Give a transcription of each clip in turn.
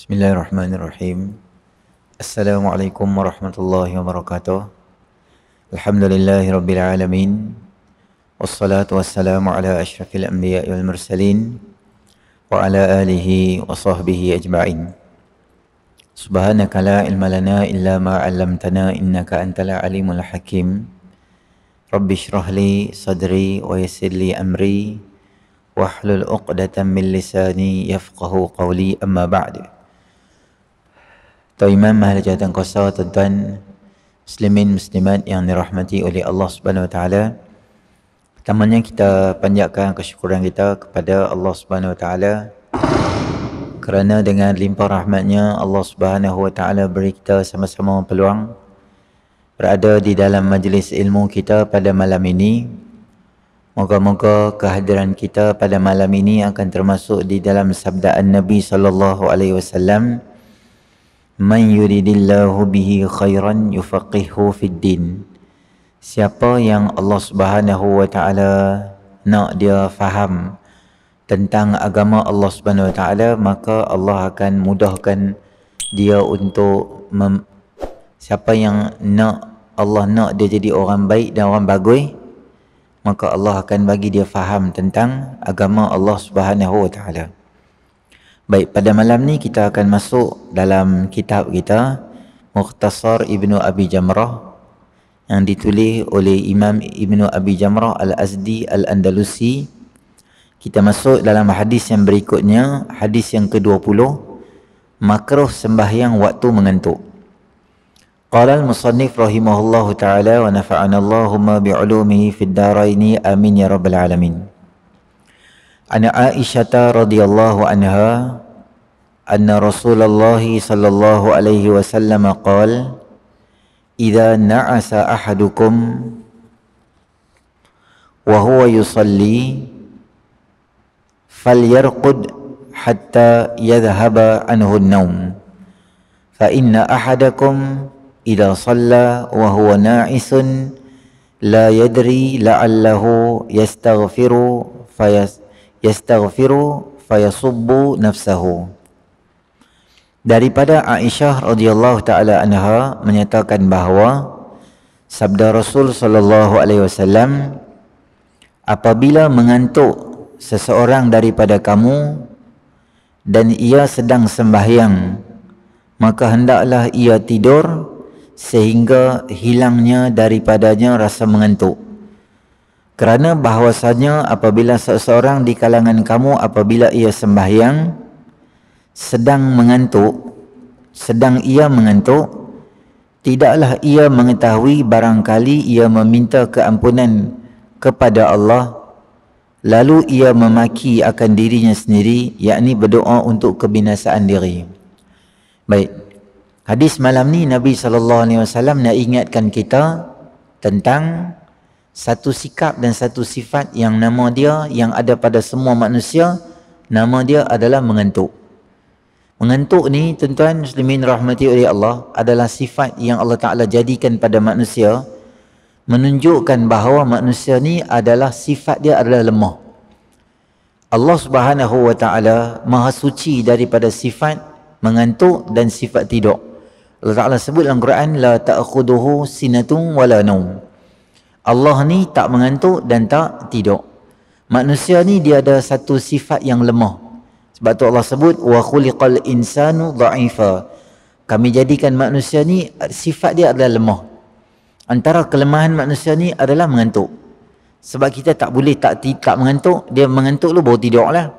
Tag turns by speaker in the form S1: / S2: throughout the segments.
S1: Bismillahirrahmanirrahim. Assalamualaikum warahmatullahi wabarakatuh. Alhamdulillahi rabbil alamin. Wassalatu wassalamu ala asyrafil anbiya wal mursalin wa ala alihi wa sahbihi ajma'in. Subhanaka la ilma lana illa ma 'allamtana innaka antal alimul hakim. Rabbi shrah li sadri wa yassir li amri wahlul 'uqdatam min lisani yafqahu qawli, amma ba'du. Tuan Imam Mahal Jawatan Qasar, tuan-tuan muslimin muslimat yang dirahmati oleh Allah Subhanahu Wa Taala. Pertamanya kita panjatkan kesyukuran kita kepada Allah Subhanahu Wa Taala kerana dengan limpah rahmatnya Allah Subhanahu Wa Taala beri kita sama-sama peluang berada di dalam majlis ilmu kita pada malam ini. Moga-moga kehadiran kita pada malam ini akan termasuk di dalam sabdaan Nabi sallallahu alaihi wasallam, "Man yuridillahu bihi khairan yufaqihu fid din." Siapa yang Allah Subhanahu wa taala nak dia faham tentang agama Allah Subhanahu wa taala, maka Allah akan mudahkan dia untuk siapa yang nak Allah nak dia jadi orang baik dan orang bagus, maka Allah akan bagi dia faham tentang agama Allah Subhanahu wa taala. Baik, pada malam ni kita akan masuk dalam kitab kita Mukhtasar Ibnu Abi Jamrah yang ditulis oleh Imam Ibnu Abi Jamrah Al-Azdi Al-Andalusi. Kita masuk dalam hadis yang berikutnya, hadis yang ke-20, makruh sembahyang waktu mengantuk. Qala al-musannif rahimahullahu ta'ala wa nafa'ana Allahumma bi'ulumihi fid daraini amin ya rabbal alamin. Ana Aisyah radhiyallahu anha anna Rasulullah sallallahu alaihi wasallam qala idza na'asa ahadukum wa huwa yusalli falyarqud hatta yadhhaba anhu an-nawm fa inna ahadakum idza shalla wa huwa na'isun la yadri la'allahu yastaghfiru fayasubbu nafsahu. Daripada Aisyah radhiyallahu taala anha menyatakan bahawa sabda Rasul sallallahu alaihi wasallam, apabila mengantuk seseorang daripada kamu dan ia sedang sembahyang, maka hendaklah ia tidur sehingga hilangnya daripadanya rasa mengantuk. Kerana bahawasanya apabila seseorang di kalangan kamu apabila ia sembahyang sedang ia mengantuk, tidaklah ia mengetahui barangkali ia meminta keampunan kepada Allah, lalu ia memaki akan dirinya sendiri, yakni berdoa untuk kebinasaan diri. Baik, hadis malam ni Nabi SAW nak ingatkan kita tentang satu sikap dan satu sifat yang nama dia, yang ada pada semua manusia, nama dia adalah mengantuk. Mengantuk ni, tuan-tuan muslimin rahmati oleh Allah, adalah sifat yang Allah Ta'ala jadikan pada manusia, menunjukkan bahawa manusia ni adalah sifat dia adalah lemah. Allah Subhanahu wa Ta'ala maha suci daripada sifat mengantuk dan sifat tidur. Allah Ta'ala sebut dalam Quran, la ta'khuduhu sinatun wala naum. Allah ni tak mengantuk dan tak tidur. Manusia ni dia ada satu sifat yang lemah. Sebab tu Allah sebut wa khuliqal insanu dha'ifa. Kami jadikan manusia ni sifat dia adalah lemah. Antara kelemahan manusia ni adalah mengantuk. Sebab kita tak boleh tak mengantuk. Dia mengantuk lu baru tidur lah.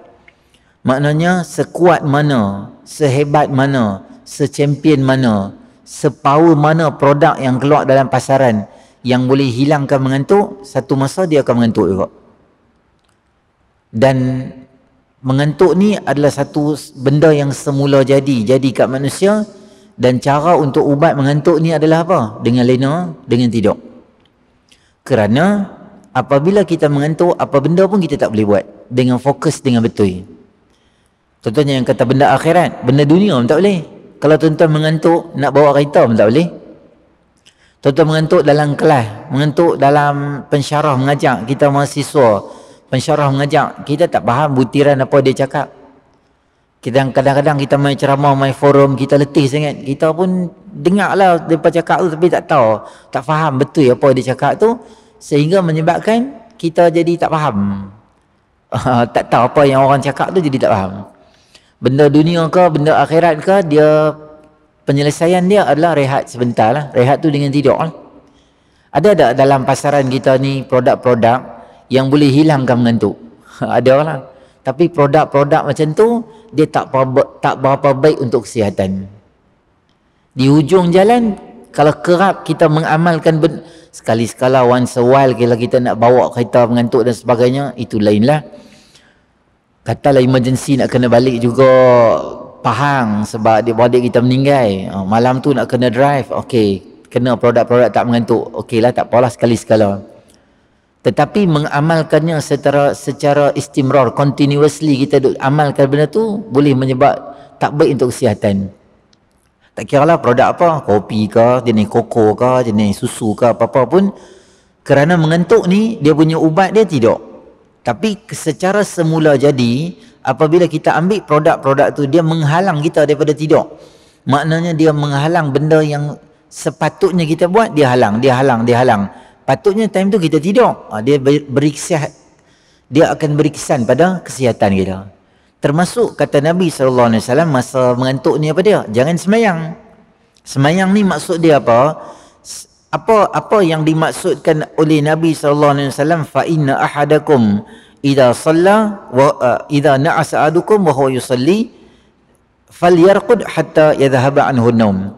S1: Maknanya sekuat mana, sehebat mana, sechampion mana, sepower mana produk yang keluar dalam pasaran yang boleh hilangkan mengantuk, satu masa dia akan mengantuk juga. Dan mengantuk ni adalah satu benda yang semula jadi kat manusia, dan cara untuk ubat mengantuk ni adalah apa? Dengan lena, dengan tidur. Kerana apabila kita mengantuk, apa benda pun kita tak boleh buat dengan fokus, dengan betul. Contohnya yang kata benda akhirat, benda dunia pun tak boleh. Kalau tuan-tuan mengantuk nak bawa kereta pun tak boleh. Tuan-tuan mengantuk dalam kelas, mengantuk dalam pensyarah mengajar, kita mahasiswa pensyarah mengajar, kita tak faham butiran apa dia cakap. Kadang-kadang kita main ceramah, main forum, kita letih sangat. Kita pun dengar lah mereka cakap tu tapi tak tahu, tak faham betul apa dia cakap tu, sehingga menyebabkan kita jadi tak faham. Tak tahu apa yang orang cakap tu, jadi tak faham. Benda dunia ke, benda akhirat ke, dia penyelesaian dia adalah rehat sebentar lah. Rehat tu dengan tidur lah. Ada tak dalam pasaran kita ni produk-produk yang boleh hilangkan mengantuk? Ada lah. Tapi produk-produk macam tu dia tak berapa baik untuk kesihatan. Di hujung jalan, kalau kerap kita mengamalkan sekali-sekala once a while, kalau kita nak bawa kereta mengantuk dan sebagainya, itu lainlah. Katalah emergency nak kena balik juga Pahang sebab adik-adik kita meninggal, malam tu nak kena drive, okey, kena produk-produk tak mengantuk, okey lah, tak apalah, sekali-sekala. Tetapi mengamalkannya secara istimrar, continuously kita duk amalkan benda tu, boleh menyebab tak baik untuk kesihatan. Tak kira lah produk apa, kopi ke, jenis koko ke, jenis susu ke, apa-apa pun, kerana mengantuk ni, dia punya ubat dia tidak. Tapi secara semula jadi, apabila kita ambil produk-produk tu, dia menghalang kita daripada tidur. Maknanya dia menghalang benda yang sepatutnya kita buat, dia halang. Patutnya time tu kita tidur. Dia akan beri kesan pada kesihatan kita. Termasuk kata Nabi SAW masa mengantuk ni apa dia? Jangan semayang. Semayang ni maksud dia apa? Apa yang dimaksudkan oleh Nabi SAW? Fa inna ahadakum idza shalla wa idza na'asa ahadukum wa huwa yusalli falyarqud hatta yadhhaba anhu an-naum.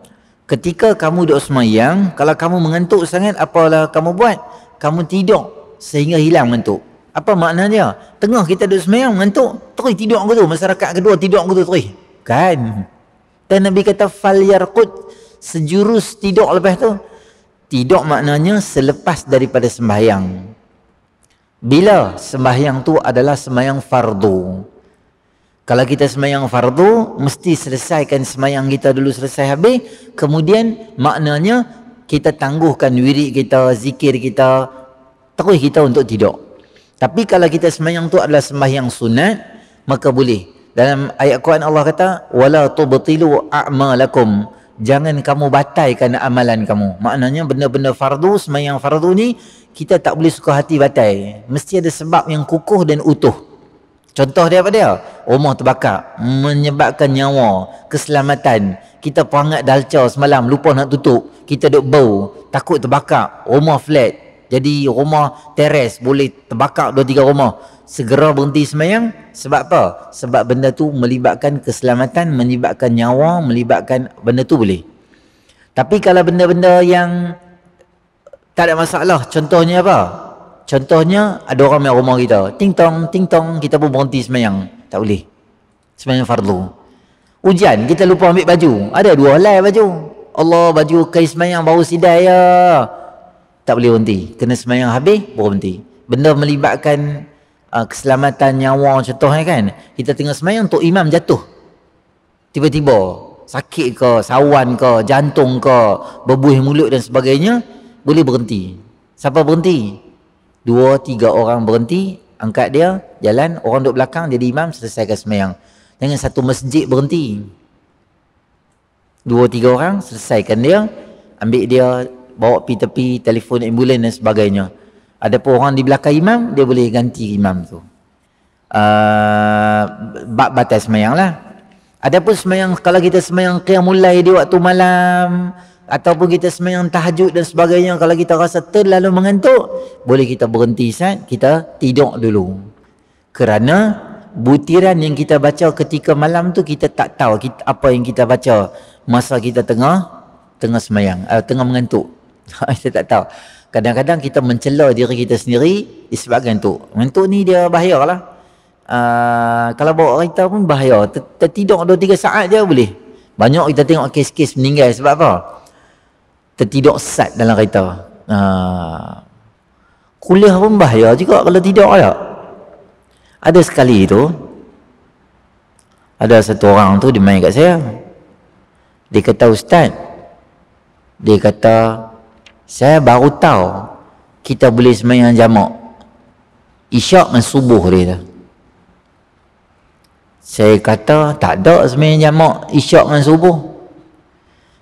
S1: Ketika kamu duduk semayang, kalau kamu mengantuk sangat, apalah kamu buat? Kamu tidur sehingga hilang mengantuk. Apa makna dia? Tengah kita duduk semayang mengantuk, terus tidur aku tu, masyarakat kedua tidur aku tu terus. Kan? Dan Nabi kata falyarqud, sejurus tidur lepas tu. Tidur maknanya selepas daripada sembahyang. Bila sembahyang tu adalah sembahyang fardu. Kalau kita sembahyang fardu, mesti selesaikan sembahyang kita dulu selesai habis, kemudian maknanya kita tangguhkan wirid kita, zikir kita, terus kita untuk tidur. Tapi kalau kita sembahyang tu adalah sembahyang sunat, maka boleh. Dalam ayat Quran Allah kata, wala tubtilu a'malakum. Jangan kamu batalkan amalan kamu. Maknanya benda-benda fardu, sembahyang fardu ni kita tak boleh suka hati batal. Mesti ada sebab yang kukuh dan utuh. Contoh dia apa dia? Rumah terbakar, menyebabkan nyawa, keselamatan. Kita perangat dalca semalam, lupa nak tutup. Kita duk bau, takut terbakar. Rumah flat, jadi rumah teres, boleh terbakar 2-3 rumah. Segera berhenti sembahyang. Sebab apa? Sebab benda tu melibatkan keselamatan, melibatkan nyawa, melibatkan benda tu boleh. Tapi kalau benda-benda yang tak ada masalah, contohnya apa? Contohnya ada orang main rumah kita, ting tong, kita pun berhenti sembahyang. Tak boleh. Sembahyang fardu. Hujan, kita lupa ambil baju. Ada 2 helai baju. Allah, baju kais sembahyang baru sidai ya. Tak boleh berhenti. Kena sembahyang habis, baru berhenti. Benda melibatkan keselamatan nyawa contohnya kan. Kita tengah sembahyang, tok imam jatuh. Tiba-tiba sakit ke, sawan ke, jantung ke, berbuih mulut dan sebagainya, boleh berhenti. Siapa berhenti? 2-3 orang berhenti, angkat dia, jalan, orang duduk belakang jadi imam, selesaikan sembahyang. Jangan satu masjid berhenti. 2-3 orang, selesaikan dia, ambil dia, bawa pergi tepi, telefon ambulan dan sebagainya. Ada pun orang di belakang imam, dia boleh ganti imam tu. Bab batas sembahyang lah. Ada pun sembahyang, kalau kita sembahyang qiyamul lail di waktu malam, ataupun kita sembahyang tahajud dan sebagainya, kalau kita rasa terlalu mengantuk, boleh kita berhenti saat kita tidur dulu. Kerana butiran yang kita baca ketika malam tu kita tak tahu apa yang kita baca masa kita tengah sembahyang, tengah mengantuk. Kita tak tahu. Kadang-kadang kita mencela diri kita sendiri disebabkan ngantuk. Ngantuk ni dia bahaya lah. Kalau bawa kereta pun bahaya. Tertidur 2-3 saat je boleh. Banyak kita tengok kes-kes meninggal sebab apa? Tertidur sesat dalam kereta. Kuliah pun bahaya juga kalau tidur tak. Ada sekali tu, ada satu orang tu dia main kat saya. Dia kata, Ustaz, dia kata, saya baru tahu kita boleh sembahyang jamak Isyak dan subuh dia. Saya kata tak ada sembahyang jamak isyak dengan subuh.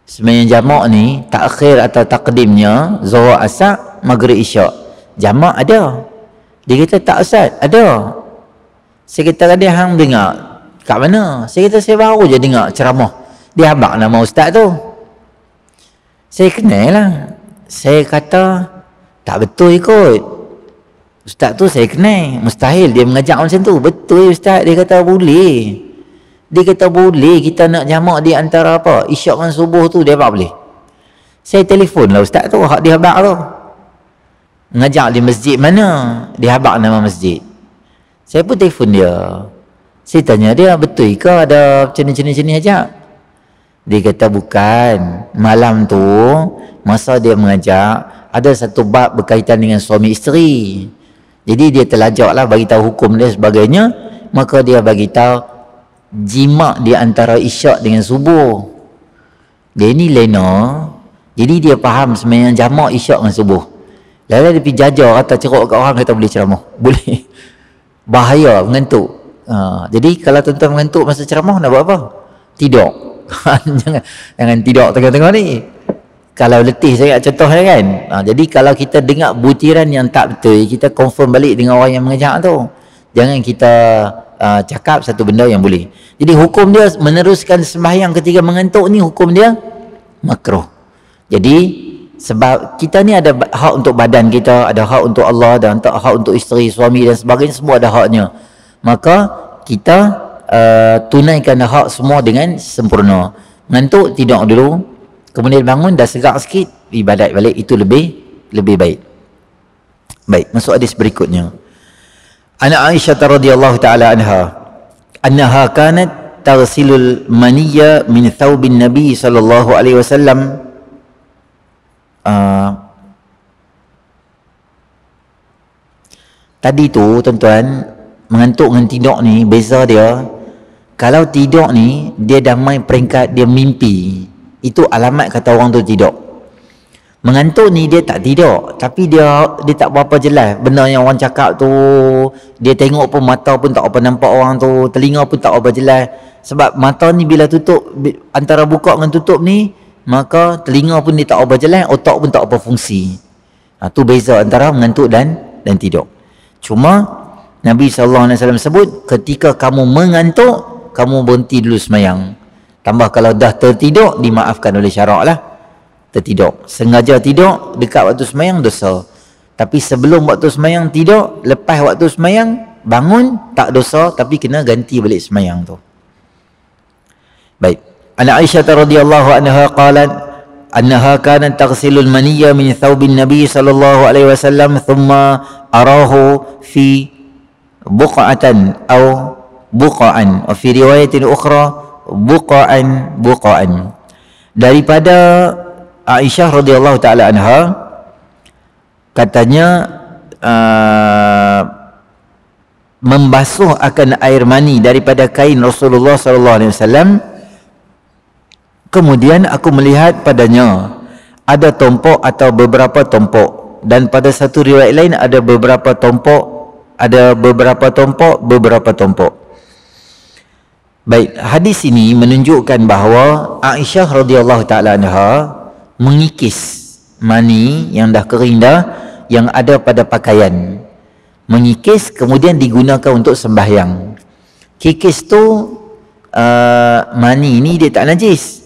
S1: Sembahyang jamak ni takhir atau takdimnya zuhur asar maghrib isyak. Jamak ada. Dia kata tak ustaz, ada. Saya kata dia hang dengar kat mana? Saya kata saya baru je dengar ceramah. Dia habaq nama ustaz tu. Saya kenal lah. Saya kata tak betul ikut. Ustaz tu saya kenal. Mustahil dia mengajak macam tu. Betul ustaz. Dia kata boleh. Dia kata boleh kita nak jamak di antara apa? Isyak dengan subuh tu dia habaq boleh. Saya telefon lah ustaz tu. Hak dia habaq tu. Ngajak di masjid mana? Dia habaq nama masjid. Saya pun telefon dia. Saya tanya dia, betul ke ada macam ni ajak? Dia kata bukan. Malam tu, masa dia mengajak, ada satu bab berkaitan dengan suami isteri. Jadi dia terlajak lah bagi tahu hukum dia sebagainya. Maka dia bagi tahu jimat di antara isyak dengan subuh. Dia ni lena. Jadi dia faham sembahyang jamak isyak dengan subuh. Lalu dia pergi jajar kata ceruk kat orang kata boleh ceramah. Boleh. Bahaya, mengantuk. Jadi kalau tuan-tuan mengantuk masa ceramah nak buat apa? Tidur. jangan tidur tengah-tengah ni. Kalau letih saya contoh kan. Jadi kalau kita dengar butiran yang tak betul, kita confirm balik dengan orang yang mengajak tu. Jangan kita cakap satu benda yang boleh. Jadi hukum dia meneruskan sembahyang ketika mengantuk ni hukum dia makruh. Jadi sebab kita ni ada hak untuk badan kita, ada hak untuk Allah dan hak untuk isteri, suami dan sebagainya, semua ada haknya. Maka kita tunaikan hak semua dengan sempurna. Mengantuk tidur dulu, kemudian bangun dah segar sikit, ibadat balik, itu lebih baik. Baik, masuk hadis berikutnya. Ana Aisyah radhiyallahu taala anha kanat taghsilul maniyya min thawbin nabi sallallahu alaihi wasallam. Tadi tu tuan-tuan, mengantuk dengan tidur ni beza dia. Kalau tidur ni dia dah main peringkat dia mimpi, itu alamat kata orang tu tidur. Mengantuk ni dia tak tidur, tapi dia tak berapa jelas benda yang orang cakap tu. Dia tengok pun mata pun tak apa nampak orang tu, telinga pun tak apa jelas. Sebab mata ni bila tutup, antara buka dengan tutup ni, maka telinga pun dia tak apa jelas, otak pun tak apa fungsi. Tu beza antara mengantuk dan tidur. Cuma Nabi SAW sebut ketika kamu mengantuk, kamu berhenti dulu semayang. Tambah kalau dah tertidur, dimaafkan oleh syarak lah. Tertidur, sengaja tidur dekat waktu semayang dosa. Tapi sebelum waktu semayang tidur, lepas waktu semayang bangun tak dosa, tapi kena ganti balik semayang tu. Baik. An Aisyah radhiyallahu anha qalat annaha kanat taghsilul maniyya min thawbin nabi sallallahu alaihi wasallam thumma arahu fi buqa'atan aw buqa'an, wa fi riwayatin ukhra buqa'an. Daripada Aisyah radhiyallahu taala anha katanya membasuh akan air mani daripada kain Rasulullah sallallahu alaihi wasallam. Kemudian aku melihat padanya ada tompok atau beberapa tompok, dan pada satu riwayat lain ada beberapa tompok. Baik, hadis ini menunjukkan bahawa Aisyah radhiyallahu taala anha mengikis mani yang dah kering dah yang ada pada pakaian. Mengikis kemudian digunakan untuk sembahyang. Kikis tu mani ni dia tak najis,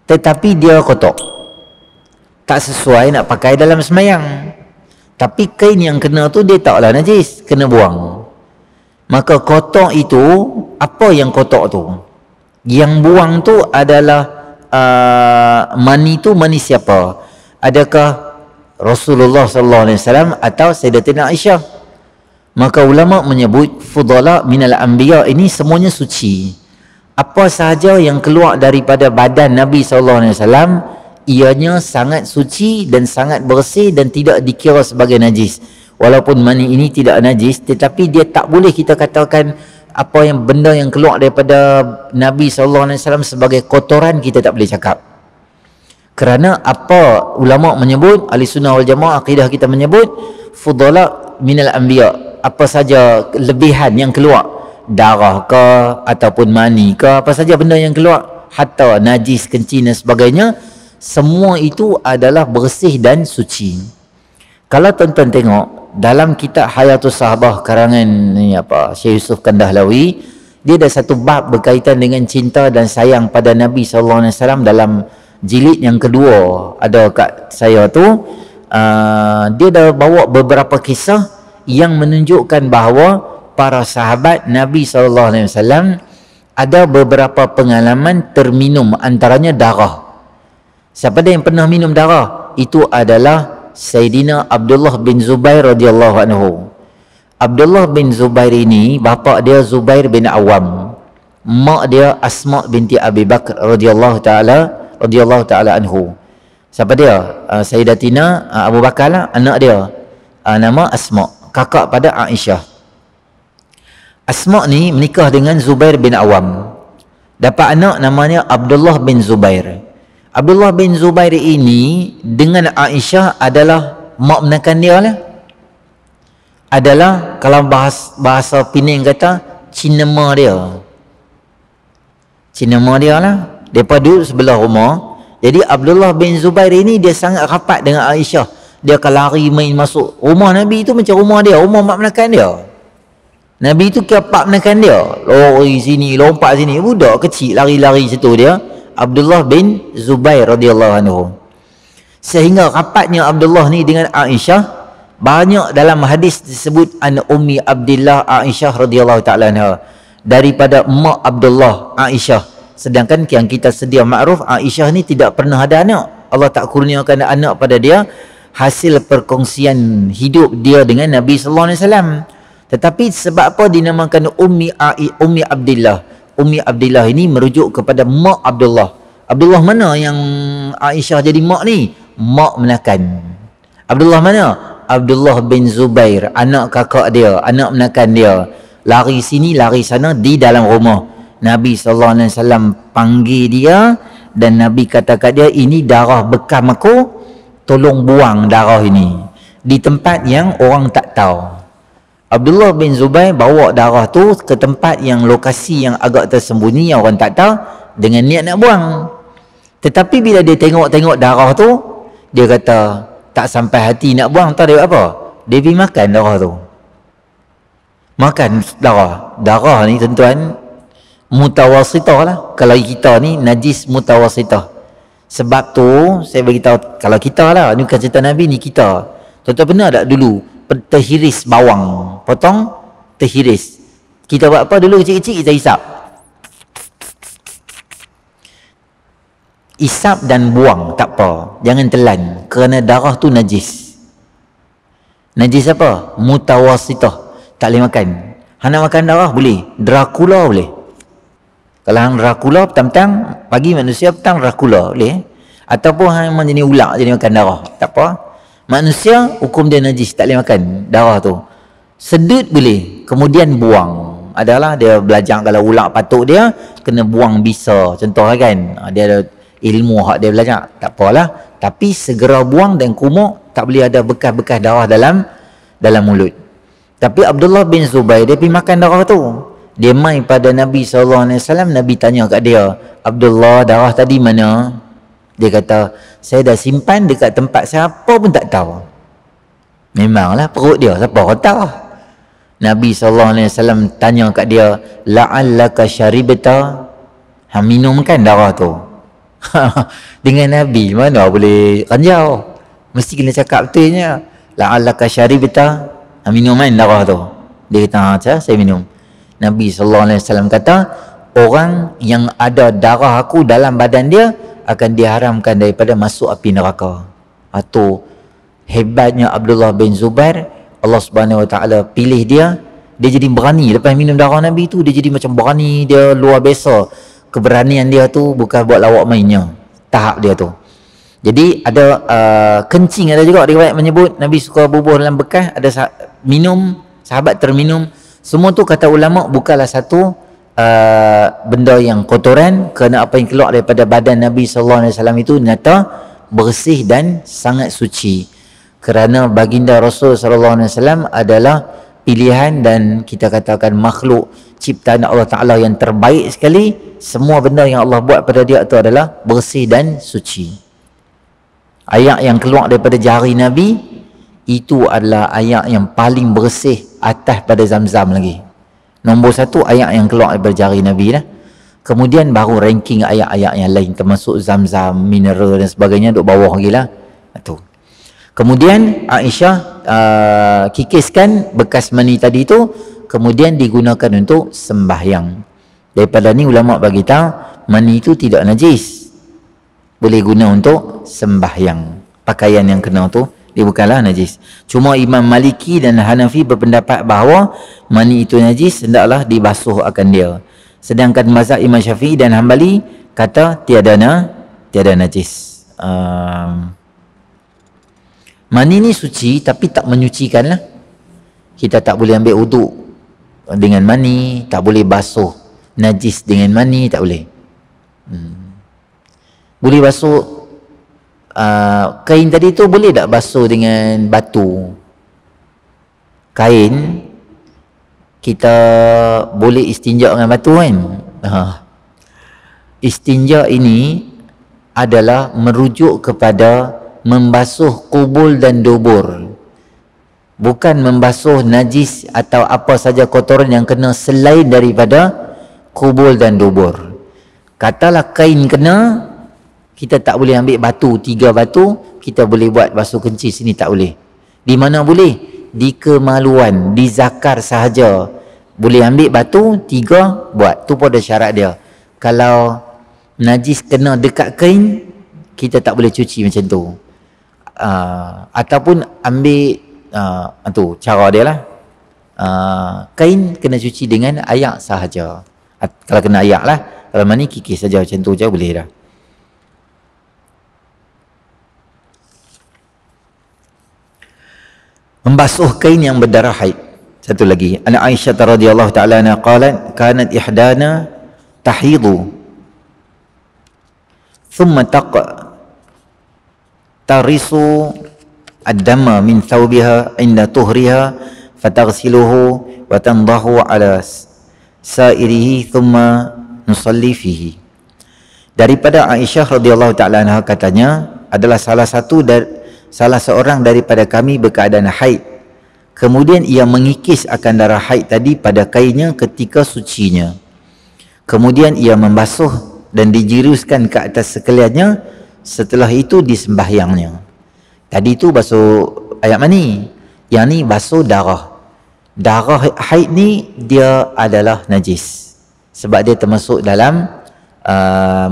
S1: tetapi dia kotor, tak sesuai nak pakai dalam sembahyang. Tapi kain yang kena tu dia taklah najis, kena buang. Maka kotor itu, apa yang kotor tu? Yang buang tu adalah mani tu, mani siapa? Adakah Rasulullah sallallahu alaihi wasallam atau Sayyidatina Aisyah? Maka ulama menyebut fudala minal anbiya ini semuanya suci. Apa sahaja yang keluar daripada badan Nabi sallallahu alaihi wasallam, ianya sangat suci dan sangat bersih dan tidak dikira sebagai najis. Walaupun mani ini tidak najis, tetapi dia tak boleh kita katakan apa yang benda yang keluar daripada Nabi sallallahu alaihi wasallam sebagai kotoran, kita tak boleh cakap. Kerana apa ulama menyebut, ahli sunnah wal jamaah akidah kita menyebut fudala minal anbiya, apa saja kelebihan yang keluar darah ke ataupun mani ke, apa saja benda yang keluar, hatta najis, kencing dan sebagainya, semua itu adalah bersih dan suci. Kalau tuan-tuan tengok dalam kitab Hayatus Sahabah karangan ni apa, Syekh Yusuf Kandahlawi, dia ada satu bab berkaitan dengan cinta dan sayang pada Nabi SAW dalam jilid yang kedua ada kat saya tu. Dia dah bawa beberapa kisah yang menunjukkan bahawa para sahabat Nabi SAW ada beberapa pengalaman terminum, antaranya darah. Siapa dia yang pernah minum darah? Itu adalah Sayyidina Abdullah bin Zubair radhiyallahu anhu. Abdullah bin Zubair ini, bapa dia Zubair bin Awam, mak dia Asma binti Abi Bakr radhiyallahu taala anhu. Siapa dia? Sayyidatina Abu Bakar lah, anak dia. Nama Asma, kakak pada Aisyah. Asma ni menikah dengan Zubair bin Awam. Dapat anak namanya Abdullah bin Zubair. Abdullah bin Zubair ini dengan Aisyah adalah mak menakan dia lah. Adalah kalau bahasa Penang kata cinema dia. Cinema dia lah. Mereka duduk sebelah rumah. Jadi Abdullah bin Zubair ini dia sangat rapat dengan Aisyah. Dia akan lari main masuk rumah Nabi itu macam rumah dia, rumah mak menakan dia. Nabi itu kira pak menakan dia, lari sini, lompat sini, budak kecil lari-lari situ dia, Abdullah bin Zubair radhiyallahu anhu. Sehingga rapatnya Abdullah ni dengan Aisyah, banyak dalam hadis disebut an Ummi Abdillah Aisyah radhiyallahu taala anha, daripada mak Abdullah Aisyah. Sedangkan yang kita sedia makruf, Aisyah ni tidak pernah ada anak. Allah tak kurniakan anak pada dia, hasil perkongsian hidup dia dengan Nabi sallallahu alaihi wasallam. Tetapi sebab apa dinamakan Ummi Abdillah? Ummi Abdillah ini merujuk kepada mak Abdullah. Abdullah mana yang Aisyah jadi mak ni? Mak menakan. Abdullah mana? Abdullah bin Zubair, anak kakak dia, anak menakan dia. Lari sini, lari sana di dalam rumah. Nabi SAW panggil dia dan Nabi kata kat dia, ini darah bekam aku, tolong buang darah ini di tempat yang orang tak tahu. Abdullah bin Zubair bawa darah tu ke tempat yang lokasi yang agak tersembunyi yang orang tak tahu dengan niat nak buang. Tetapi bila dia tengok darah tu, dia kata tak sampai hati nak buang. Tahu dia apa? Dia pergi makan darah tu. Makan darah. Darah ni tuan-tuan mutawasitah lah. Kalau kita ni najis mutawasitah. Sebab tu saya beritahu, kalau kita lah, ni bukan cerita Nabi, ni kita. Tuan-tuan pernah tak dulu terhiris bawang, potong terhiris, kita buat apa dulu kecil-kecil? Kita isap dan buang, tak apa, jangan telan, kerana darah tu najis. Najis apa? Mutawasitah, tak boleh makan. Hang nak makan darah boleh, Dracula boleh. Kalau hang Dracula petang-petang, pagi manusia, petang Dracula boleh. Ataupun hang memang jenis ular jadi makan darah, tak apa. Manusia hukum dia najis, tak boleh makan darah tu. Sedut boleh, kemudian buang. Adalah dia belajar kalau ular patuk dia kena buang bisa, contoh kan. Dia ada ilmu hak dia belajar, tak apalah. Tapi segera buang dan kumuk, tak boleh ada bekas-bekas darah dalam mulut. Tapi Abdullah bin Zubair dia pergi makan darah tu. Dia mai pada Nabi SAW, Nabi tanya kat dia, Abdullah, darah tadi mana? Dia kata, saya dah simpan dekat tempat siapa pun tak tahu. Memanglah perut dia, siapa orang tahu. Nabi SAW tanya kat dia, la'allaka syaribta, hang minum kan darah tu? Dengan Nabi mana boleh ranjau, mesti kena cakap betulnya. La'allaka syaribta, hang minum kan darah tu? Dia kata, saya minum. Nabi SAW kata, orang yang ada darah aku dalam badan dia akan diharamkan daripada masuk api neraka. Atau hebatnya Abdullah bin Zubair, Allah Subhanahu Wa Taala pilih dia, dia jadi berani. Lepas minum darah Nabi tu, dia jadi macam berani, dia luar biasa. Keberanian dia tu bukan buat lawak mainnya, tahap dia tu. Jadi ada kencing, ada juga riwayat menyebut Nabi suka bubuh dalam bekas, ada minum, sahabat terminum. Semua tu kata ulama bukanlah satu benda yang kotoran, kerana apa yang keluar daripada badan Nabi SAW itu nyata bersih dan sangat suci. Kerana baginda Rasul SAW adalah pilihan dan kita katakan makhluk ciptaan Allah Ta'ala yang terbaik sekali. Semua benda yang Allah buat pada dia itu adalah bersih dan suci. Ayak yang keluar daripada jari Nabi itu adalah ayak yang paling bersih atas pada Zam-Zam lagi. Nombor satu ayak yang keluar daripada jari Nabi lah. Kemudian baru ranking ayak-ayak yang lain termasuk Zam-Zam, mineral dan sebagainya duduk bawah lagi lah. Itu. Kemudian Aisyah kikiskan bekas mani tadi itu, kemudian digunakan untuk sembahyang. Daripada ni ulama bagi tahu mani itu tidak najis, boleh guna untuk sembahyang. Pakaian yang kena tu dia bukanlah najis. Cuma Imam Maliki dan Hanafi berpendapat bahawa mani itu najis, hendaklah dibasuh akan dia. Sedangkan mazhab Imam Syafi'i dan Hambali kata tiada najis. Mani ni suci tapi tak menyucikan lah. Kita tak boleh ambil uduk dengan mani, tak boleh basuh najis dengan mani, tak boleh. Boleh basuh kain tadi tu, boleh tak basuh dengan batu? Kain kita boleh istinja dengan batu kan? Istinja ini adalah merujuk kepada membasuh kubul dan dubur, bukan membasuh najis atau apa saja kotoran yang kena selain daripada kubul dan dubur. Katalah kain kena, kita tak boleh ambil batu, 3 batu kita boleh buat basuh kencing, sini tak boleh. Di mana boleh? Di kemaluan, di zakar sahaja boleh ambil batu 3 buat. Tu pun ada syarat dia. Kalau najis kena dekat kain, kita tak boleh cuci macam tu. Ataupun ambil tu cara dia lah. Kain kena cuci dengan air sahaja. Kalau kena air lah. Kalau mani kikis saja macam tu je boleh dah. Membasuh kain yang berdarah haid. Satu lagi, Ana Aisyah radhiyallahu ta'ala anha qalat kanat ihdana tahidu thumma tarisu ad-dama min thawbiha inda tuhriha fataghsiluhu wa tandahu ala sa'irihi thumma nusalli fihi. Daripada Aisyah radhiyallahu ta'ala anha katanya, adalah salah seorang daripada kami berkeadaan haid, kemudian ia mengikis akan darah haid tadi pada kainnya ketika sucinya, kemudian ia membasuh dan dijiruskan ke atas sekaliannya, setelah itu disembahyangnya. Tadi itu basuh ayat mani, yang ni basuh darah. Darah haid ni dia adalah najis sebab dia termasuk dalam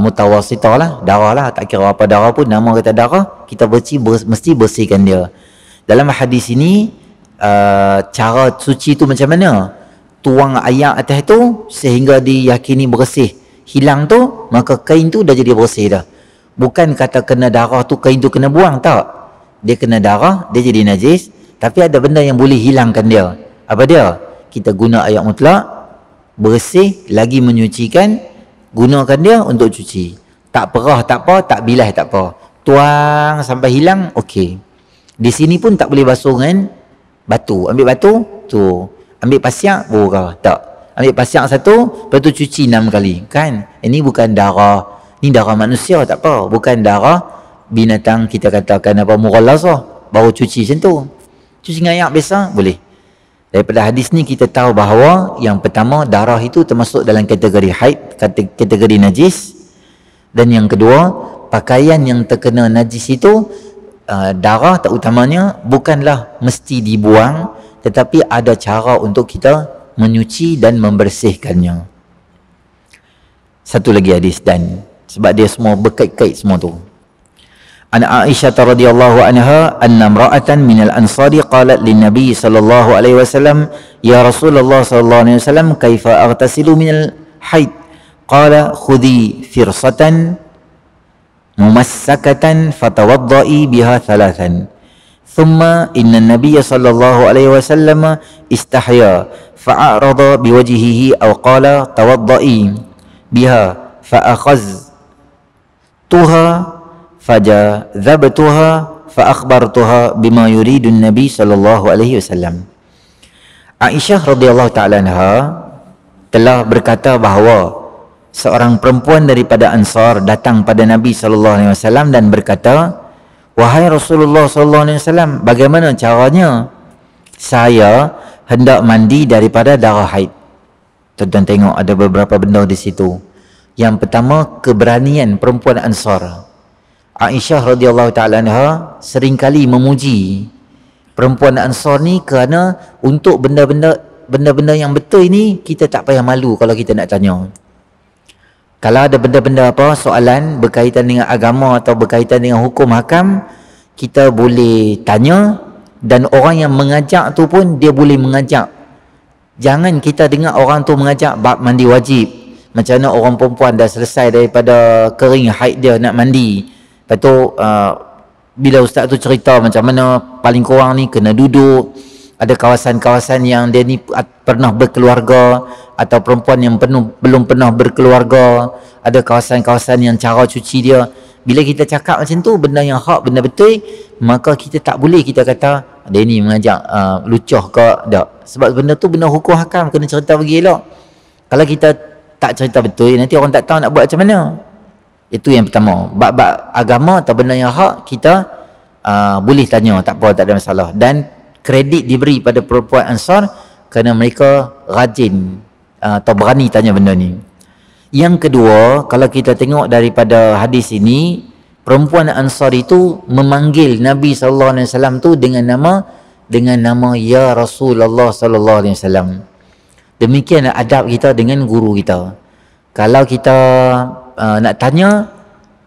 S1: mutawasitah lah, darah lah, tak kira apa darah pun, nama kata darah, kita mesti bersihkan dia. Dalam hadis ini cara suci tu macam mana? Tuang air atas tu sehingga diyakini bersih, hilang tu, maka kain tu dah jadi bersih dah. Bukan kata kena darah tu kain tu kena buang, tak. Dia kena darah, dia jadi najis, tapi ada benda yang boleh hilangkan dia. Apa dia? Kita guna air mutlak, bersih lagi menyucikan, gunakan dia untuk cuci. Tak perah tak apa, tak bilas tak apa, tuang sampai hilang, okey. Di sini pun tak boleh basuh dengan batu. Ambil batu tu, ambil pasiak buka, tak. Ambil pasiak satu, lepas tu cuci 6 kali kan. Ini bukan darah, ni darah manusia, tak apa. Bukan darah binatang, kita katakan apa, mughalazah, baru cuci macam tu. Cuci dengan air biasa boleh. Daripada hadis ni kita tahu bahawa yang pertama, darah itu termasuk dalam kategori haid, kategori najis. Dan yang kedua, pakaian yang terkena najis itu, darah terutamanya bukanlah mesti dibuang, tetapi ada cara untuk kita menyuci dan membersihkannya. Satu lagi hadis, dan sebab dia semua berkait-kait semua tu. An Aisyah radhiyallahu anha anna imra'atan minal ansari qalat lin nabiy sallallahu alaihi wasallam, ya Rasulullah sallallahu alaihi wasallam, kaifa aghtasilu minal haid? Qala khudhi firsatan mumassakatan fatawaddai biha thalathan. Thumma inna an-nabiy sallallahu alaihi wasallam istahya fa'arada biwajhihi aw qala tawaddai biha fa'akhadhtuha fajadzabtuha fa akhbartuha bima yuridu an-nabi sallallahu alaihi wasallam. Aisyah radhiyallahu taala anha telah berkata bahawa seorang perempuan daripada Ansar datang pada Nabi sallallahu alaihi wasallam dan berkata, "Wahai Rasulullah sallallahu alaihi wasallam, bagaimana caranya saya hendak mandi daripada darah haid?" Tuan-tuan tengok ada beberapa benda di situ. Yang pertama, keberanian perempuan Ansar. Aisyah radhiyallahu taala anha seringkali memuji perempuan Ansar ni kerana untuk benda-benda yang betul ini kita tak payah malu kalau kita nak tanya. Kalau ada benda-benda apa, soalan berkaitan dengan agama atau berkaitan dengan hukum hakam, kita boleh tanya, dan orang yang mengajak tu pun dia boleh mengajak. Jangan kita dengar orang tu mengajak bab mandi wajib. Macam mana orang perempuan dah selesai daripada kering haid dia nak mandi. Lepas tu bila ustaz tu cerita macam mana paling kurang ni kena duduk, ada kawasan-kawasan yang dia ni pernah berkeluarga atau perempuan yang belum pernah berkeluarga, ada kawasan-kawasan yang cara cuci dia. Bila kita cakap macam tu, benda yang hak, benda betul, maka kita tak boleh kita kata dia ni mengajak lucuh ke tak. Sebab benda tu benda hukum hakam, kena cerita bagi elok. Kalau kita tak cerita betul, nanti orang tak tahu nak buat macam mana. Itu yang pertama. Bab-bab agama atau benda yang hak, kita boleh tanya, tak apa, tak ada masalah. Dan kredit diberi pada perempuan Ansar kerana mereka rajin atau berani tanya benda ni. Yang kedua, kalau kita tengok daripada hadis ini, perempuan Ansar itu memanggil Nabi sallallahu alaihi wasallam tu dengan nama ya Rasulullah sallallahu alaihi wasallam. Demikianlah adab kita dengan guru kita. Kalau kita nak tanya,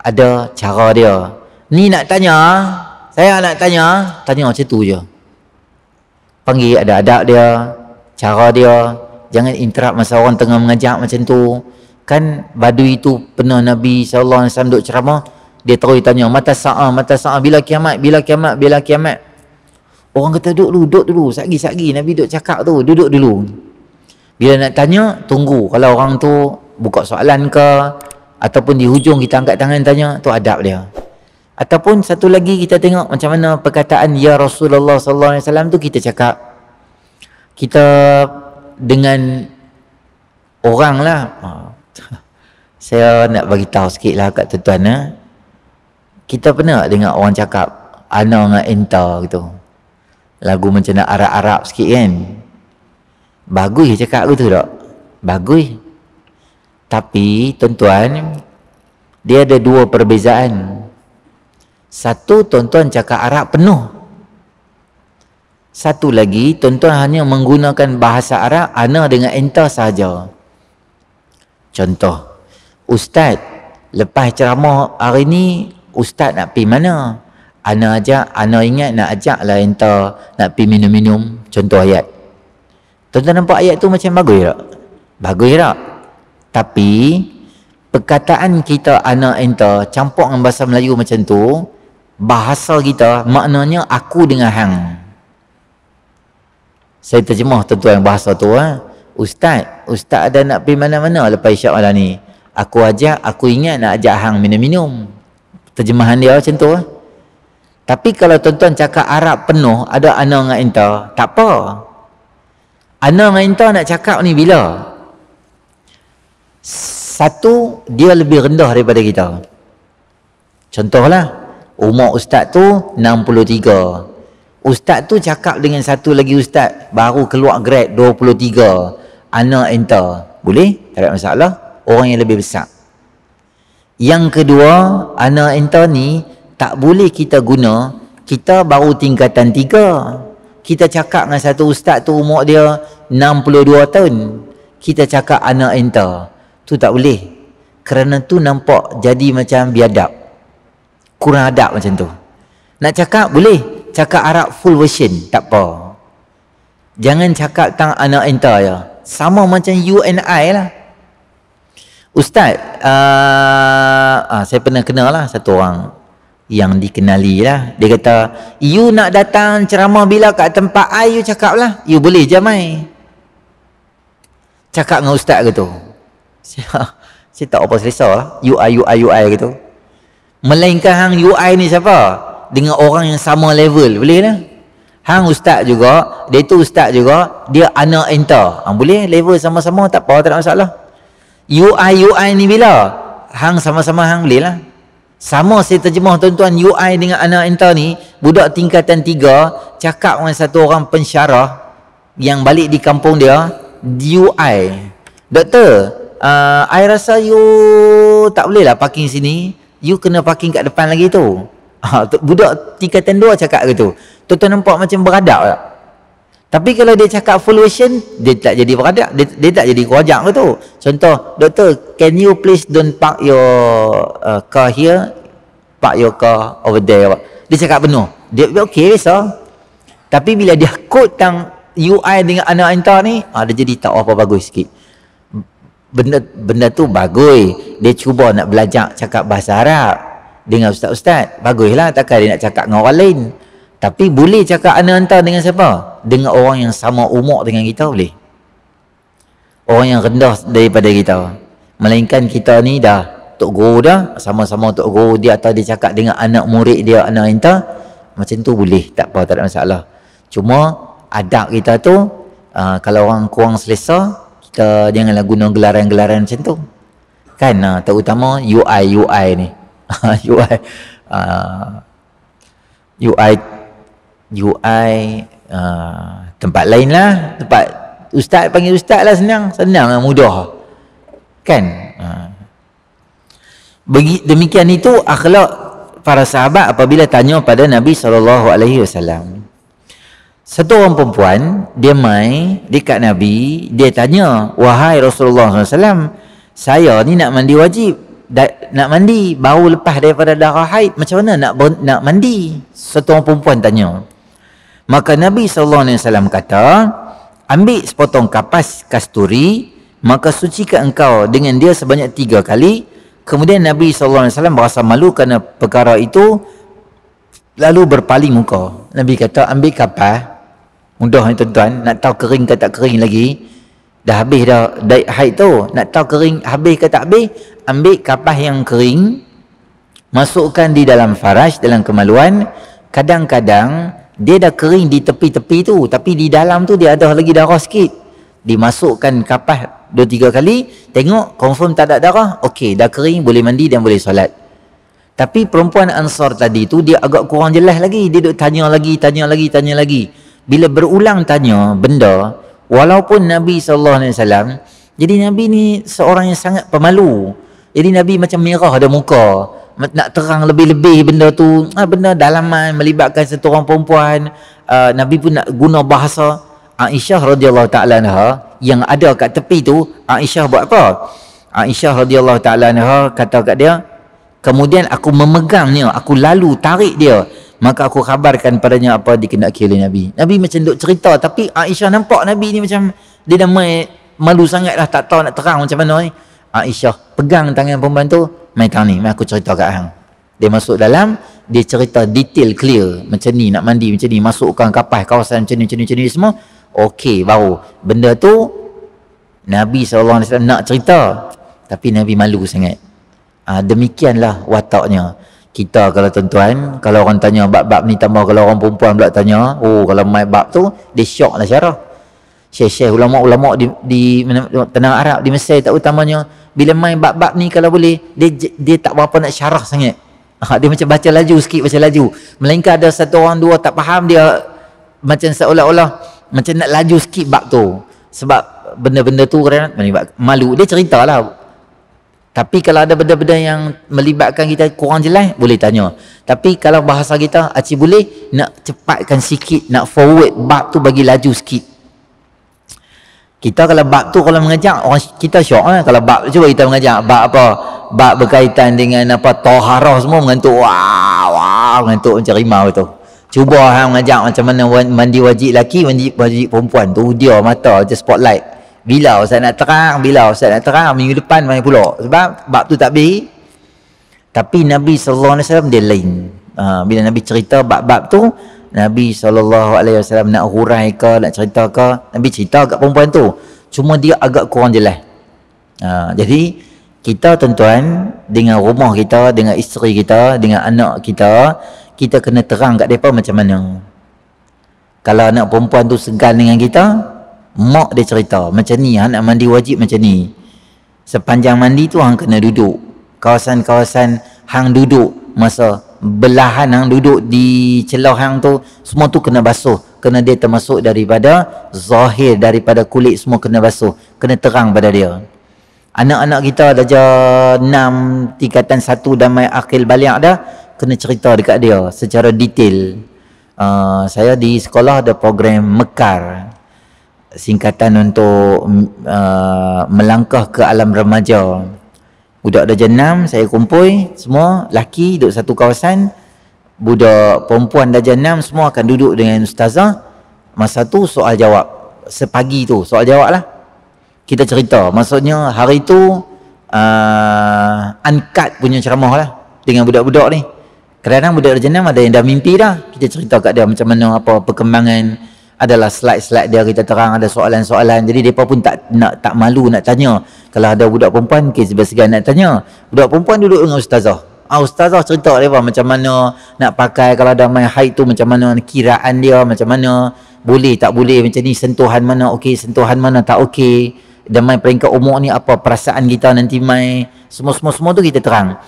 S1: ada cara dia. Ni nak tanya, saya nak tanya macam tu je. Panggil, ada adab dia, cara dia. Jangan interrupt masa orang tengah mengajak macam tu. Kan Badui tu pernah Nabi sallallahu alaihi wasallam duk ceramah, dia terus tanya, mata sa'ah, bila kiamat, bila kiamat, bila kiamat. Orang kata duduk dulu, sagi Nabi duk cakap tu, duduk dulu. Bila nak tanya, tunggu. Kalau orang tu buka soalan ke, ataupun di hujung kita angkat tangan tanya, tu adab dia. Ataupun satu lagi kita tengok macam mana perkataan ya Rasulullah sallallahu alaihi wasallam tu, kita cakap, kita dengan orang lah. Saya nak bagi tahu sikit lah kat tuan-tuan. Kita pernah dengar orang cakap ana dengan enta gitu. Lagu macam nak Arab-Arab sikit kan. Bagus cakap gitu tak? Bagus. Tapi tuan-tuan, dia ada dua perbezaan. Satu, tuan-tuan cakap Arab penuh. Satu lagi, tuan-tuan hanya menggunakan bahasa Arab ana dengan enta sahaja. Contoh, ustaz, lepas ceramah hari ni, ustaz nak pergi mana? Ana ingat nak ajak lah enta nak pergi minum-minum. Contoh ayat. Tuan-tuan nampak ayat tu macam bagus tak? Bagus tak? Tapi perkataan kita ana enta campur dengan bahasa Melayu macam tu, bahasa kita maknanya aku dengan hang. Saya terjemah tuan-tuan bahasa tu. Ustaz ada nak pergi mana-mana lepas isyak malam ni. Aku ingat nak ajak hang minum-minum. Terjemahan dia macam tu. Tapi kalau tuan-tuan cakap Arab penuh, ada ana dengan enta, tak apa. Ana dengan enta nak cakap ni bila? Satu, dia lebih rendah daripada kita. Contohlah, umur ustaz tu 63. Ustaz tu cakap dengan satu lagi ustaz baru keluar grade 23. Ana enta. Boleh? Tak ada masalah. Orang yang lebih besar. Yang kedua, ana enta ni tak boleh kita guna. Kita baru tingkatan 3. Kita cakap dengan satu ustaz tu umur dia 62 tahun. Kita cakap ana enta. Tu tak boleh. Kerana tu nampak jadi macam biadab. Kurang adab macam tu. Nak cakap boleh. Cakap Arab full version. Tak apa. Jangan cakap tentang ana enta je. Sama macam you and I lah. Ustaz, saya pernah kenal lah satu orang yang dikenali lah. Dia kata, you nak datang ceramah bila kat tempat I, you cakap lah. You boleh je mai. Cakap dengan ustaz ke tu. Saya tak apa selesa lah. UI gitu. Melainkan hang UI ni siapa? Dengan orang yang sama level. Boleh lah. Hang ustaz juga, dia tu ustaz juga, dia anak enter. Boleh level sama-sama, tak apa, tak ada masalah. UI ni bila? Hang sama-sama hang boleh lah. Sama saya terjemah tuan-tuan, UI dengan anak enter ni, budak tingkatan 3 cakap dengan satu orang pensyarah yang balik di kampung dia, UI. Doktor, I rasa you tak boleh lah parking sini. You kena parking kat depan lagi tu. Budak tingkatan 2 cakap gitu. Tuan-tuan nampak macam beradab tak? Tapi kalau dia cakap full version, dia tak jadi beradab, dia tak jadi kuajak ke tu. Contoh, doktor, can you please don't park your car here, park your car over there. Dia cakap penuh, dia okey biasa. Tapi bila dia quote tentang UI dengan anak enter ni, dia jadi tak apa bagus sikit. Benda tu bagus, dia cuba nak belajar cakap bahasa Arab dengan ustaz-ustaz, baguslah. Takkan dia nak cakap dengan orang lain. Tapi boleh cakap anak enter dengan siapa? Dengan orang yang sama umur dengan kita, boleh. Orang yang rendah daripada kita. Melainkan kita ni dah tok guru dah, sama-sama tok guru dia, atau dia cakap dengan anak murid dia, anak enter, macam tu boleh, tak apa, tak ada masalah. Cuma adab kita tu, kalau orang kurang selesa, kita janganlah guna gelaran-gelaran macam tu. Kan, terutama UI ni. UI tempat lain lah, tempat ustaz panggil ustaz lah, senang lah, mudah kan. Demikian itu akhlak para sahabat apabila tanya pada Nabi SAW. Satu orang perempuan dia mai dekat Nabi, dia tanya, wahai Rasulullah SAW, saya ni nak mandi wajib, nak mandi baru lepas daripada darah haid, macam mana nak mandi? Satu orang perempuan tanya. Maka Nabi SAW kata, ambil sepotong kapas kasturi, maka sucikan engkau dengan dia sebanyak 3 kali. Kemudian Nabi SAW berasa malu kerana perkara itu, lalu berpaling muka. Nabi kata, ambil kapas, mudah ni tuan-tuan, nak tahu kering ke tak kering lagi, dah habis dah haid tu, nak tahu kering habis ke tak habis, ambil kapas yang kering, masukkan di dalam faraj, dalam kemaluan. Kadang-kadang dia dah kering di tepi-tepi tu, tapi di dalam tu dia ada lagi darah sikit. Dimasukkan kapas 2-3 kali, tengok confirm tak ada darah, okey, dah kering, boleh mandi dan boleh solat. Tapi perempuan Ansar tadi tu dia agak kurang jelas lagi, dia duk tanya lagi. Bila berulang tanya benda, walaupun Nabi SAW, jadi Nabi ni seorang yang sangat pemalu. Jadi Nabi macam merah ada muka, nak terang lebih-lebih benda tu, benda dalaman melibatkan satu orang perempuan. Nabi pun nak guna bahasa. Aisyah radhiyallahu ta'ala anha yang ada kat tepi tu, Aisyah buat apa? Aisyah radhiyallahu ta'ala anha kata kat dia, kemudian aku memegangnya, aku lalu tarik dia, maka aku khabarkan padanya apa dikehendaki oleh Nabi. Nabi macam duk cerita, tapi Aisyah nampak Nabi ni macam dia dah malu sangat lah, tak tahu nak terang macam mana ni. Aisyah pegang tangan perempuan tu, mai aku cerita kat hang. Dia masuk dalam, dia cerita detail clear, macam ni nak mandi, macam ni, masukkan kapas, kawasan macam ni semua. Okey, baru benda tu Nabi SAW nak cerita, tapi Nabi malu sangat. Demikianlah wataknya kita. Kalau tuan-tuan, kalau orang tanya bab-bab ni, tambah kalau orang perempuan pula tanya, kalau mai bab tu, dia syok lah syarah. Syekh-syekh ulama-ulama di tanah Arab, di Mesir tak utamanya, bila main bab-bab ni kalau boleh, dia tak berapa nak syarah sangat. Dia macam baca laju sikit, melainkan ada satu orang dua tak faham, dia macam seolah-olah macam nak laju sikit bab tu, sebab benda-benda tu kerana malu, dia ceritalah. Tapi kalau ada benda-benda yang melibatkan kita kurang jelas, boleh tanya. Tapi kalau bahasa kita, acik boleh nak cepatkan sikit, nak forward bab tu, bagi laju sikit. Kita kalau bab tu, kalau mengajak orang, kita syok lah. Kalau bab, cuba kita mengajak bab apa, bab berkaitan dengan apa, taharah semua, mengantuk, mengantuk macam rimau tu. Cuba mengajak macam mana mandi wajib lelaki, mandi wajib perempuan tu, dia mata je spotlight. Bila Ustaz nak terang, minggu depan main pula, sebab bab tu tak habis. Tapi Nabi SAW dia lain. Bila Nabi cerita bab-bab tu, Nabi SAW nak hurai ke, nak cerita ke, Nabi cerita kat perempuan tu, cuma dia agak kurang jelas. Jadi kita tuan-tuan, dengan rumah kita, dengan isteri kita, dengan anak kita, kita kena terang kat mereka macam mana. Kalau anak perempuan tu segan dengan kita, mak dia cerita macam ni, nak mandi wajib macam ni. Sepanjang mandi tu hang kena duduk. Kawasan-kawasan hang duduk, masa belahan hang duduk di celah hang tu, semua tu kena basuh. Kena dia termasuk daripada zahir, daripada kulit semua kena basuh. Kena terang pada dia. Anak-anak kita darjah 6 tingkatan 1 dah mai akil balik dah, kena cerita dekat dia secara detail. Saya di sekolah ada program Mekar, singkatan untuk melangkah ke alam remaja. Budak darjah 6 saya kumpul semua, laki duduk satu kawasan, budak perempuan darjah 6 semua akan duduk dengan ustazah. Masa tu soal jawab, sepagi tu soal jawab lah. Kita cerita, maksudnya hari tu uncut punya ceramah lah dengan budak-budak ni. Kadang-kadang budak darjah 6 ada yang dah mimpi dah. Kita cerita kat dia macam mana apa perkembangan, adalah slide-slide dia kita terang, ada soalan-soalan. Jadi mereka pun tak malu nak tanya. Kalau ada budak perempuan, kes segan nak tanya. Budak perempuan duduk dengan ustazah. Ustazah cerita dia macam mana nak pakai, kalau ada main haid tu macam mana kiraan dia, macam mana boleh tak boleh, macam ni sentuhan mana okey, sentuhan mana tak okey. Dan main peringkat umur ni apa perasaan kita nanti main, semua tu kita terang.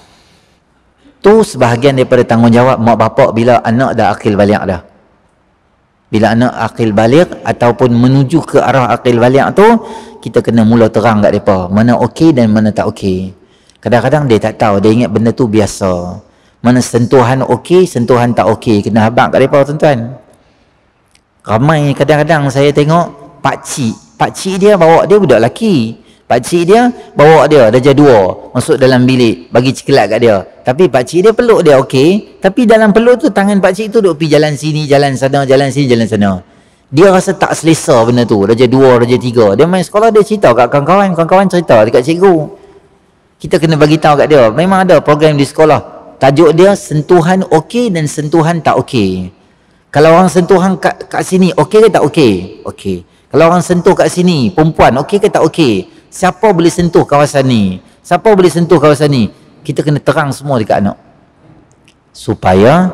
S1: Tu sebahagian daripada tanggungjawab mak bapak bila anak dah akil balik dah. Bila anak akil balik ataupun menuju ke arah akil balik tu, kita kena mula terang kat mereka mana okey dan mana tak okey. Kadang-kadang dia tak tahu, dia ingat benda tu biasa. Mana sentuhan okey, sentuhan tak okey, kena habaq kat mereka tuan-tuan. Ramai kadang-kadang saya tengok pakcik dia bawa dia budak lelaki. Pakcik dia bawa dia darjah 2 masuk dalam bilik, bagi cikelat kat dia. Tapi pakcik dia peluk dia okey, tapi dalam peluk tu tangan pakcik tu duk pergi jalan sini, jalan sana, jalan sini, jalan sana. Dia rasa tak selesa benda tu. Darjah 2, darjah 3. Dia main sekolah, dia cerita kat kawan-kawan cerita dekat cikgu. Kita kena bagi tahu kat dia. Memang ada program di sekolah. Tajuk dia sentuhan okey dan sentuhan tak okey. Kalau orang sentuhan kat sini okey ke tak okey? Okey. Kalau orang sentuh kat sini, perempuan, okey ke tak okey? Siapa boleh sentuh kawasan ni? Siapa boleh sentuh kawasan ni? Kita kena terang semua dekat anak. Supaya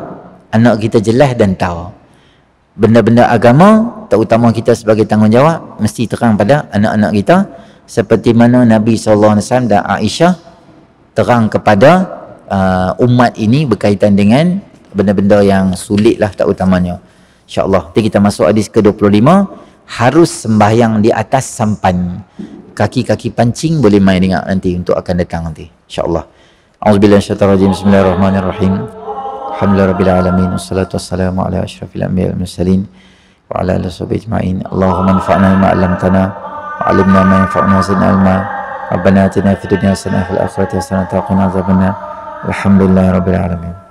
S1: anak kita jelas dan tahu. Benda-benda agama, terutama kita sebagai tanggungjawab, mesti terang pada anak-anak kita. Seperti mana Nabi SAW dan Aisyah terang kepada umat ini berkaitan dengan benda-benda yang sulit lah terutamanya. InsyaAllah. Nanti kita masuk hadis ke-25. Harus sembahyang di atas sampan. Kaki-kaki pancing boleh main dengar nanti untuk akan datang nanti. InsyaAllah. A'udzubillahi minasyaitonir rajim. Bismillahirrahmanirrahim. Alhamdulillahirabbil alamin. Wassalatu wassalamu ala asyrafil anbiya'i wal mursalin wa ala alihi washabbihi ajma'in. Allahumma anfa'na bima 'allamtana wa 'allimna ma yanfa'una wa zidna 'ilma. Rabbana atina fid dunya hasanah wa fil akhirati hasanah wa qina adzabannar. Alhamdulillahirabbil alamin.